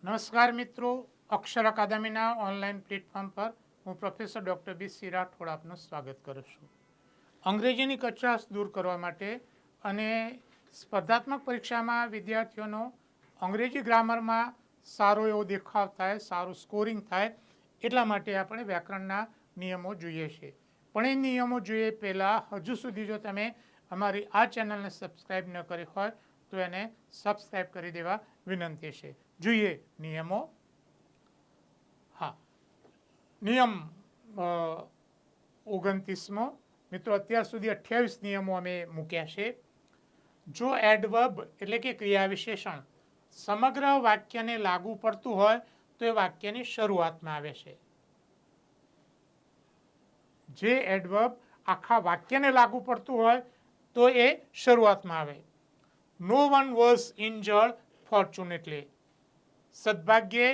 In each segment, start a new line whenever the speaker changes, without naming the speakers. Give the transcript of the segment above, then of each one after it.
નમસ્કાર મિત્રો, અક્ષર અકાદમીના online platform પર હું પ્રોફેસર ડૉક્ટર બી રાઠોડ આપનું સ્વાગત કરું છું. અંગ્રેજીની કચાશ દૂર કરવા માટે અને સ્પર્ધાત્મક પરીક્ષામાં વિદ્યાર્થીઓનો અંગ્રેજી ગ્રામરમાં સારો એવો દેખાવ થાય, સારું સ્કોરિંગ થાય એટલા માટે આપણે વ્યાકરણના નિયમો જોઈએ છીએ. પણ એ નિયમો જોઈએ પહેલાં હજુ સુધી જો તમે અમારી આ ચેનલને સબસ્ક્રાઈબ ન કરી હોય તો એને સબસ્ક્રાઈબ કરી દેવા વિનંતી છે. જોઈએ નિયમો. હા, નિયમ 29મો. મિત્રો, અત્યાર સુધી 28 નિયમો અમે મૂક્યા છે. જો એડવર્બ એટલે કે ક્રિયા વિશેષણ સમગ્ર વાક્યને લાગુ પડતું હોય તો એ વાક્યની શરૂઆતમાં આવે છે. જે એડવર્બ આખા વાક્યને લાગુ પડતું હોય તો એ શરૂઆતમાં આવે. નો વન વોઝ ઇન્જર્ડ ફોર્ચ્યુનેટલી. સદભાગ્યે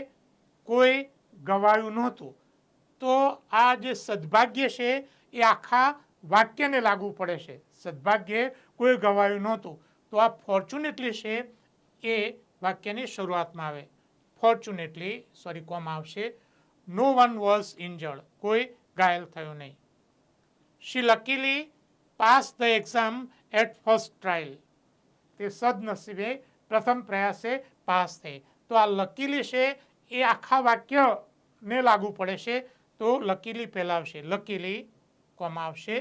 કોઈ ગવાયું નહોતું. તો આ જે સદભાગ્ય છે એ આખા વાક્યને લાગુ પડે છે. સદભાગ્યે કોઈ ગવાયું નહોતું. તો આ ફોર્ચ્યુનેટલી છે એ વાક્યની શરૂઆતમાં આવે. ફોર્ચ્યુનેટલી કોમા આવશે. No one was injured. કોઈ ઘાયલ થયું નહીં. She luckily pass the exam at first trial. તે સદનસીબે પ્રથમ પ્રયાસે પાસ થઈ. તો આ લકીલી છે એ આખા વાક્યને લાગુ પડે છે. તો લકીલી પહેલાં આવશે. લકીલી કોમા આવશે.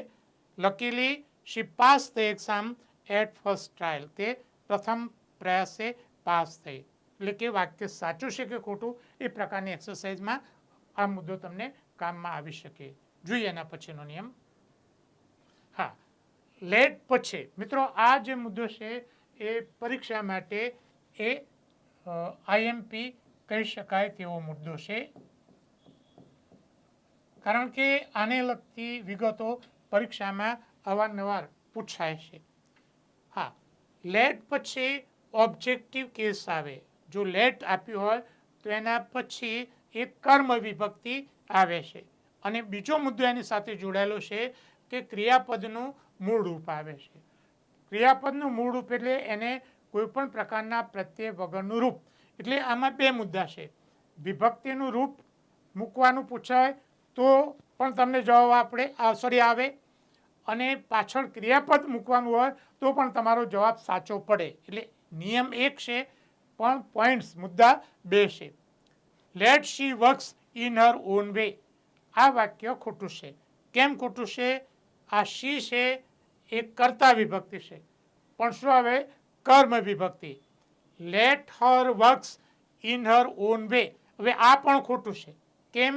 Luckily she pass the exam at first trial. તે પ્રથમ પ્રયાસે પાસ થઈ. એટલે કે વાક્ય સાચું છે કે ખોટું એ પ્રકારની એક્સરસાઇઝમાં આ મુદ્દો તમને કામમાં આવી શકે. જોઈએ એના પછીનો નિયમ. હા, લેટ પછી. મિત્રો, આ જે મુદ્દો છે એ પરીક્ષા માટે એ આઈએમપી કહી શકાય તેવો મુદ્દો છે. કારણ કે આને લગતી વિગતો પરીક્ષામાં અવારનવાર પૂછાય છે. હા, લેટ પછી ઓબ્જેક્ટિવ કેસ આવે. જો લેટ આપ્યું હોય તો એના પછી એક કર્મ વિભક્તિ આવે છે. અને બીજો મુદ્દો એની સાથે જોડાયેલો છે કે ક્રિયાપદનું મૂળ રૂપ આવે છે. ક્રિયાપદનું મૂળ રૂપ એટલે એને કોઈ પણ પ્રકારના પ્રત્યય વગરનું રૂપ. એટલે આમાં બે મુદ્દા છે. વિભક્તિનું રૂપ મૂકવાનું પૂછાય તો પણ તમને જવાબ આવે. અને પાછળ ક્રિયાપદ મૂકવાનું હોય તો પણ તમારો જવાબ સાચો પડે. એટલે નિયમ એક છે પણ પોઈન્ટ્સ મુદ્દા બે છે. Let she works in her own way. આ વાક્ય ખોટું છે. કેમ ખોટું છે? આ શી છે એ કર્તા વિભક્તિ છે પણ શું આવે? કર્મ વિભક્તિ. Let her works in her own way. હવે આ પણ ખોટું છે. કેમ?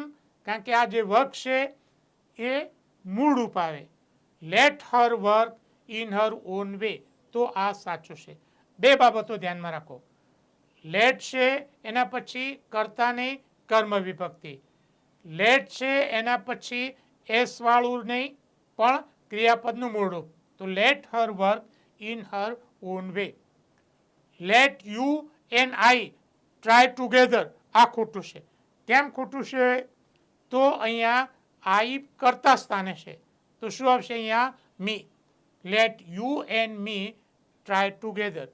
કારણ કે આ જે વર્ક છે એ મૂળ રૂપ આવે. Let her work in her own way. તો આ સાચું છે. બે બાબતો ધ્યાનમાં રાખો. લેટ છે એના પછી કર્તાની કર્મ વિભક્તિ. લેટ છે એના પછી એસ વાળું નહીં પણ ક્રિયાપદનું મૂળ રૂપ. તો let her work in her own way. Let you and I try together. આ ખોટું છે. કેમ ખોટું છે? તો અહીંયા આઈ કર્તા સ્થાને છે. તો શું આવશે અહીંયા? Me. Let you and me try together.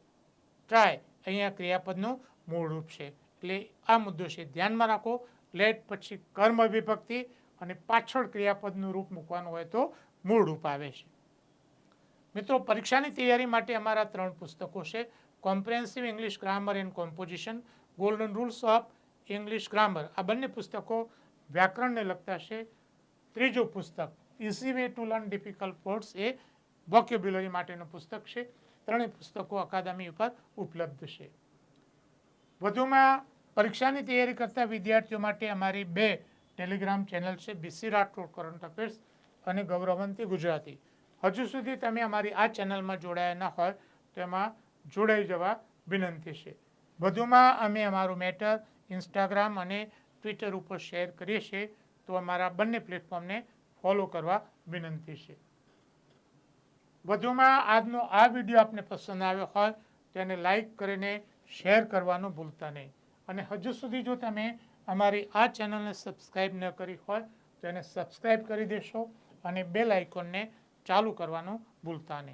Try અહીંયા ક્રિયાપદનું મૂળ રૂપ છે. એટલે આ મુદ્દો છે, ધ્યાનમાં રાખો. લેટ પછી કર્મ વિભક્તિ અને પાછળ ક્રિયાપદનું રૂપ મૂકવાનું હોય તો મૂળ રૂપ આવે છે. મિત્રો, પરીક્ષાની તૈયારી માટે અમારા 3 પુસ્તકો છે. Comprehensive English grammar and composition, golden rules of English grammar. આ બંને પુસ્તકો વ્યાકરણને લગતા છે. ત્રીજું પુસ્તક easy way to learn difficult words A vocabulary માટેનું પુસ્તક છે. ત્રણેય પુસ્તકો અકાદમી ઉપર ઉપલબ્ધ છે. વધુમાં પરીક્ષાની તૈયારી કરતા વિદ્યાર્થીઓ માટે અમારી 2 ટેલિગ્રામ ચેનલ છે. બી રાઠોડ કરંટ અફેર્સ અને ગૌરવંતી ગુજરાતી. હજુ સુધી તમે અમારી આ ચેનલમાં જોડાયા ન હોય તો એમાં જોડાઈ જવા વિનંતી છે. વધુમાં અમે અમારું મેટર ઇન્સ્ટાગ્રામ અને ટ્વિટર ઉપર શેર કરીએ છીએ. તો અમારા બંને પ્લેટફોર્મને ફોલો કરવા વિનંતી છે. વધુમાં આજનો આ વિડીયો આપને પસંદ આવ્યો હોય તો એને લાઈક કરીને શેર કરવાનું ભૂલતા નહીં. અને હજુ સુધી જો તમે અમારી આ ચેનલને સબસ્ક્રાઈબ ન કરી હોય તો એને સબસ્ક્રાઈબ કરી દેશો અને બેલ આઇકોનને ચાલુ કરવાનું ભૂલતા નહીં.